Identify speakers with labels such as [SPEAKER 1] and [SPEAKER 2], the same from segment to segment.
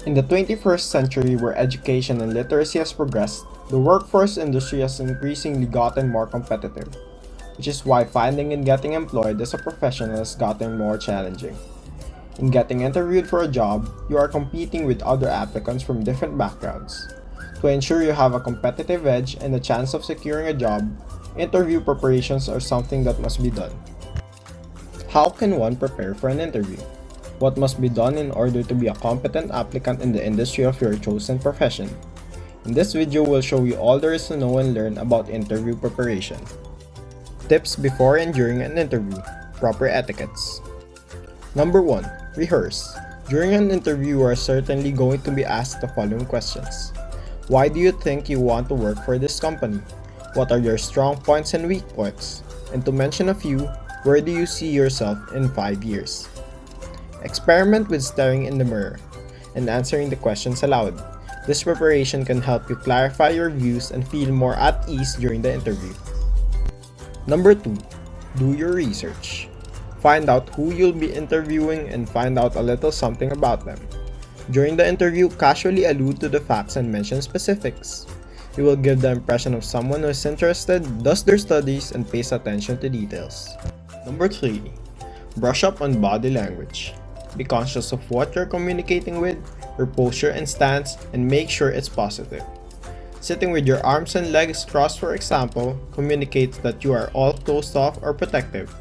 [SPEAKER 1] In the 21st century, where education and literacy has progressed, the workforce industry has increasingly gotten more competitive, which is why finding and getting employed as a professional has gotten more challenging. In getting interviewed for a job, you are competing with other applicants from different backgrounds. To ensure you have a competitive edge and a chance of securing a job, interview preparations are something that must be done. How can one prepare for an interview? What must be done in order to be a competent applicant in the industry of your chosen profession? In this video, we'll show you all there is to know and learn about interview preparation. Tips before and during an interview. Proper etiquettes. Number 1. Rehearse. During an interview, you are certainly going to be asked the following questions. Why do you think you want to work for this company? What are your strong points and weak points? And to mention a few, where do you see yourself in 5 years? Experiment with staring in the mirror and answering the questions aloud. This preparation can help you clarify your views and feel more at ease during the interview. Number 2. Do your research. Find out who you'll be interviewing and find out a little something about them. During the interview, casually allude to the facts and mention specifics. You will give the impression of someone who is interested, does their studies, and pays attention to details. Number 3. Brush up on body language. Be conscious of what you're communicating with, your posture and stance, and make sure it's positive. Sitting with your arms and legs crossed, for example, communicates that you are all closed off or protective.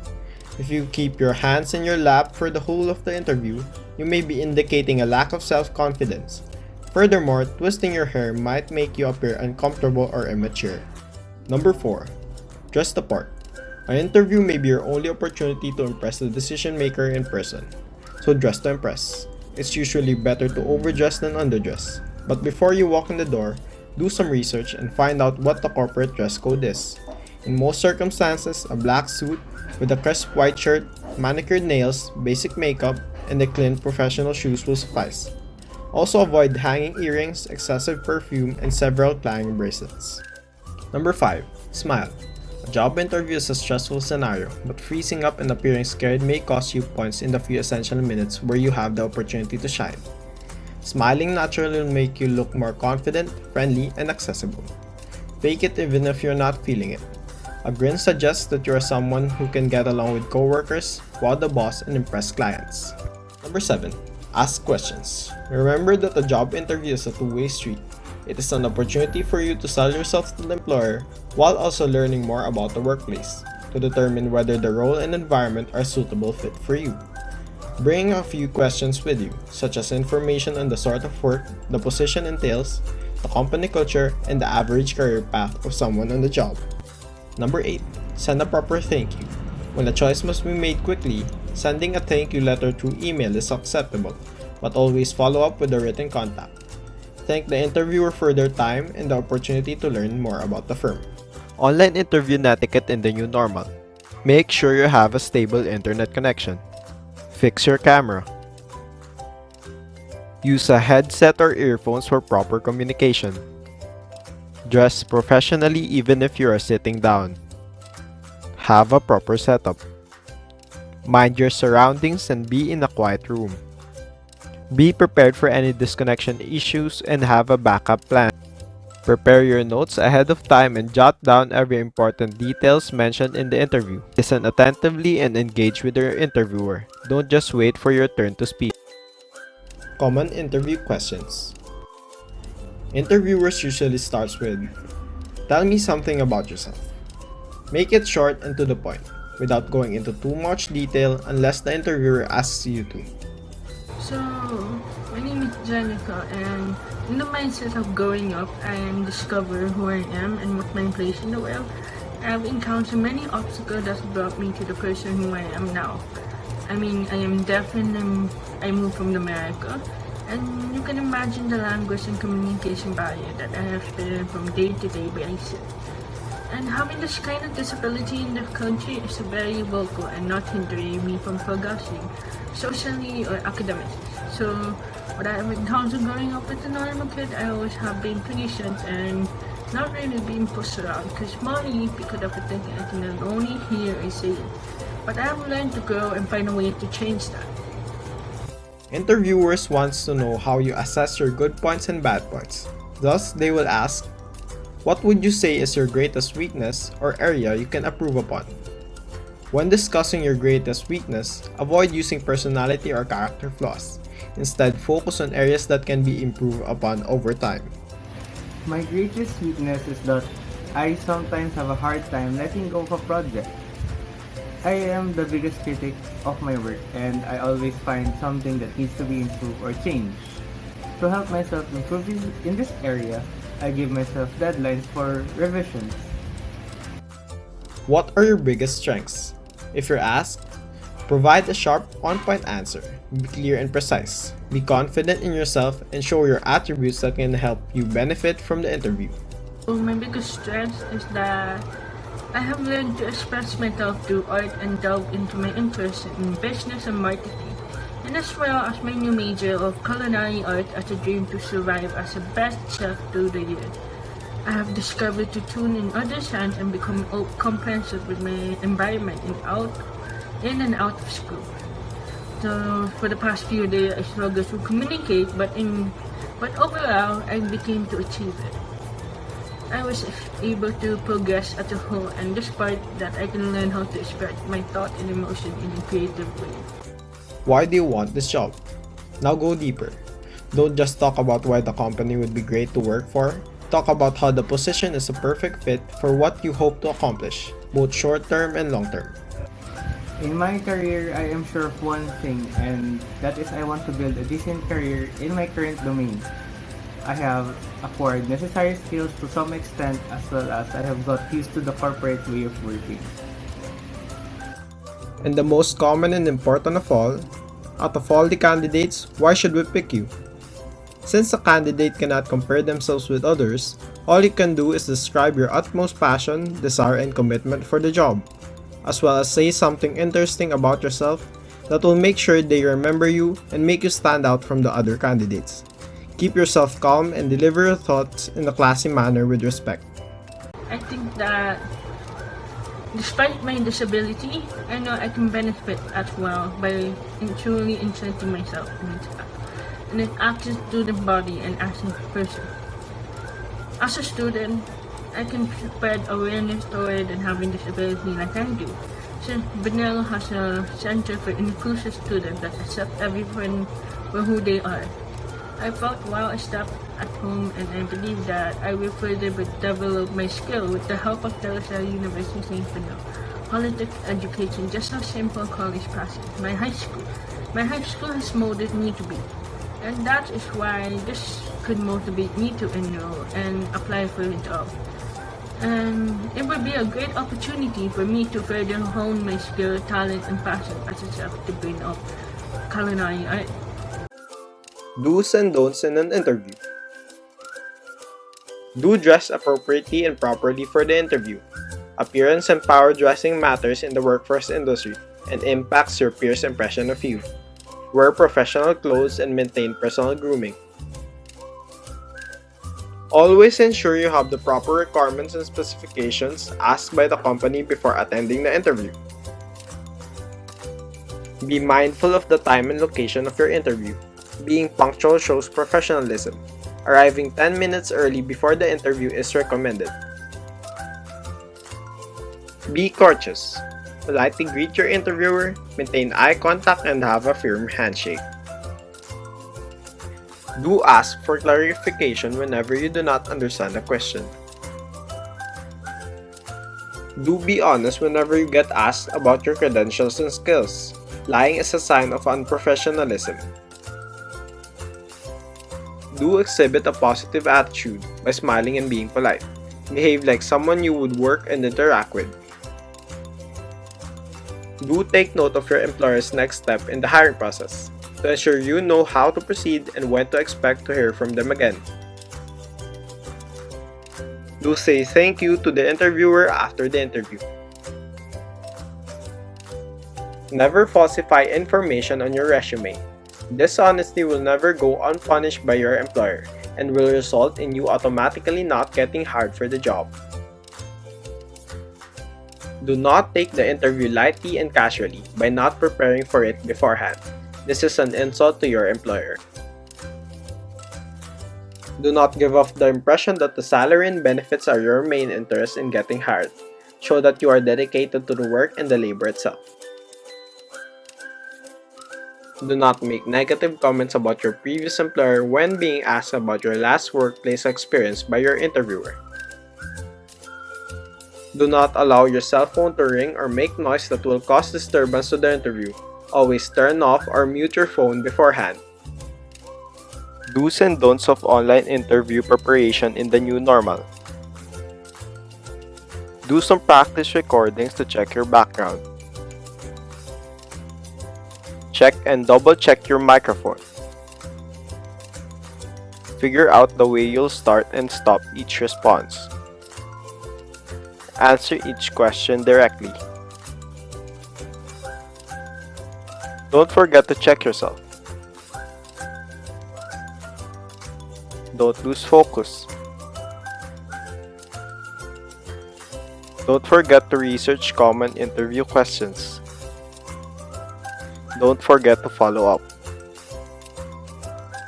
[SPEAKER 1] If you keep your hands in your lap for the whole of the interview, you may be indicating a lack of self-confidence. Furthermore, twisting your hair might make you appear uncomfortable or immature. Number 4. Dress the part. An interview may be your only opportunity to impress the decision maker in person. So dress to impress. It's usually better to overdress than underdress. But before you walk in the door, do some research and find out what the corporate dress code is. In most circumstances, a black suit with a crisp white shirt, manicured nails, basic makeup, and a clean professional shoes will suffice. Also avoid hanging earrings, excessive perfume, and several clanging bracelets. Number 5. Smile. A job interview is a stressful scenario, but freezing up and appearing scared may cost you points in the few essential minutes where you have the opportunity to shine. Smiling naturally will make you look more confident, friendly, and accessible. Fake it even if you're not feeling it. A grin suggests that you are someone who can get along with coworkers, wow the boss, and impress clients. Number 7. Ask questions. Remember that a job interview is a two-way street. It is an opportunity for you to sell yourself to the employer while also learning more about the workplace to determine whether the role and environment are a suitable fit for you. Bring a few questions with you, such as information on the sort of work the position entails, the company culture, and the average career path of someone on the job. Number 8. Send a proper thank you. When a choice must be made quickly, sending a thank you letter through email is acceptable, but always follow up with a written contact. Thank the interviewer for their time and the opportunity to learn more about the firm. Online interview etiquette in the new normal. Make sure you have a stable internet connection. Fix your camera. Use a headset or earphones for proper communication. Dress professionally even if you are sitting down. Have a proper setup. Mind your surroundings and be in a quiet room. Be prepared for any disconnection issues and have a backup plan. Prepare your notes ahead of time and jot down every important details mentioned in the interview. Listen attentively and engage with your interviewer. Don't just wait for your turn to speak. Common interview questions. Interviewers usually starts with, "Tell me something about yourself." Make it short and to the point, without going into too much detail unless the interviewer asks you to.
[SPEAKER 2] So, my name is Jennica, and in the mindset of growing up and discover who I am and what my place in the world, I've encountered many obstacles that brought me to the person who I am now. I mean, I moved from America, and you can imagine the language and communication barrier that I have experienced from day-to-day basis. And having this kind of disability in the country is very vocal and not hindering me from progressing socially or academically. So, what I have encountered growing up with a normal kid, I always have been patient and not really being pushed around because money, because of thinking I can only hear or say it. But I have learned to grow and find a way to change that.
[SPEAKER 1] Interviewers want to know how you assess your good points and bad points. Thus, they will ask, what would you say is your greatest weakness or area you can improve upon? When discussing your greatest weakness, avoid using personality or character flaws. Instead, focus on areas that can be improved upon over time.
[SPEAKER 3] My greatest weakness is that I sometimes have a hard time letting go of a project. I am the biggest critic of my work and I always find something that needs to be improved or changed. To help myself improve in this area, I give myself deadlines for revisions.
[SPEAKER 1] What are your biggest strengths? If you're asked, provide a sharp, on-point answer. Be clear and precise. Be confident in yourself and show your attributes that can help you benefit from the interview.
[SPEAKER 2] My biggest strength is that I have learned to express myself through art and delve into my interest in business and marketing, and as well as my new major of culinary art as a dream to survive as a best chef through the years. I have discovered to tune in others' hands and become comprehensive with my environment in and out of school. So for the past few days, I struggled to communicate, but overall, I became to achieve it. I was able to progress as a whole, and despite that, I can learn how to express my thought and emotion in a creative way.
[SPEAKER 1] Why do you want this job? Now go deeper. Don't just talk about why the company would be great to work for. Talk about how the position is a perfect fit for what you hope to accomplish, both short-term and long-term.
[SPEAKER 3] In my career, I am sure of one thing, and that is I want to build a decent career in my current domain. I have acquired necessary skills to some extent as well as I have got used to the corporate way of working.
[SPEAKER 1] And the most common and important of all, out of all the candidates, why should we pick you? Since a candidate cannot compare themselves with others, all you can do is describe your utmost passion, desire, and commitment for the job, as well as say something interesting about yourself that will make sure they remember you and make you stand out from the other candidates. Keep yourself calm and deliver your thoughts in a classy manner with respect.
[SPEAKER 2] I think that despite my disability, I know I can benefit as well by truly inserting myself in an active student body and as a person. As a student, I can spread awareness toward and having disability like I do. Since Benel has a center for inclusive students that accept everyone for who they are. I felt well established at home, and I believe that I will further develop my skill with the help of De La Salle University St. Benel. Politics education, just how simple college passes. My high school has molded me to be, and that is why this could motivate me to enroll and apply for a job. And it would be a great opportunity for me to further hone my skill, talent, and passion as a chef to bring up culinary art.
[SPEAKER 1] Do's and don'ts in an interview. Do dress appropriately and properly for the interview. Appearance and power dressing matters in the workforce industry and impacts your peers' impression of you. Wear professional clothes and maintain personal grooming. Always ensure you have the proper requirements and specifications asked by the company before attending the interview. Be mindful of the time and location of your interview. Being punctual shows professionalism. Arriving 10 minutes early before the interview is recommended. Be courteous. Politely greet your interviewer, maintain eye contact, and have a firm handshake. Do ask for clarification whenever you do not understand a question. Do be honest whenever you get asked about your credentials and skills. Lying is a sign of unprofessionalism. Do exhibit a positive attitude by smiling and being polite. Behave like someone you would work and interact with. Do take note of your employer's next step in the hiring process to ensure you know how to proceed and when to expect to hear from them again. Do say thank you to the interviewer after the interview. Never falsify information on your resume. Dishonesty will never go unpunished by your employer and will result in you automatically not getting hired for the job. Do not take the interview lightly and casually by not preparing for it beforehand. This is an insult to your employer. Do not give off the impression that the salary and benefits are your main interest in getting hired. Show that you are dedicated to the work and the labor itself. Do not make negative comments about your previous employer when being asked about your last workplace experience by your interviewer. Do not allow your cell phone to ring or make noise that will cause disturbance to the interview. Always turn off or mute your phone beforehand. Do's and don'ts of online interview preparation in the new normal. Do some practice recordings to check your background. Check and double check your microphone. Figure out the way you'll start and stop each response. Answer each question directly. Don't forget to check yourself. Don't lose focus. Don't forget to research common interview questions. Don't forget to follow up.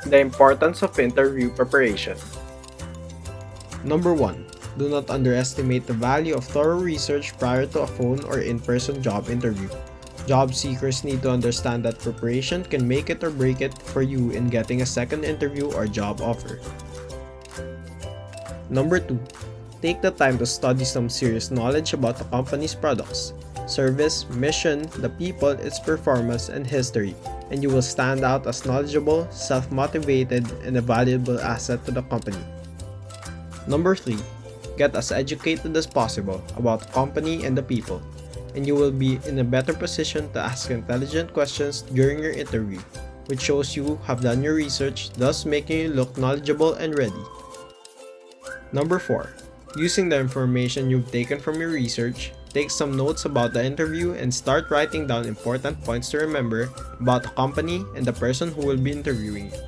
[SPEAKER 1] The importance of interview preparation. Number 1. Do not underestimate the value of thorough research prior to a phone or in-person job interview. Job seekers need to understand that preparation can make it or break it for you in getting a second interview or job offer. Number 2. Take the time to study some serious knowledge about the company's products, service, mission, the people, its performance, and history, and you will stand out as knowledgeable, self-motivated, and a valuable asset to the company. Number 3. Get as educated as possible about the company and the people, and you will be in a better position to ask intelligent questions during your interview, which shows you have done your research, thus making you look knowledgeable and ready. Number 4. Using the information you've taken from your research, take some notes about the interview and start writing down important points to remember about the company and the person who will be interviewing you.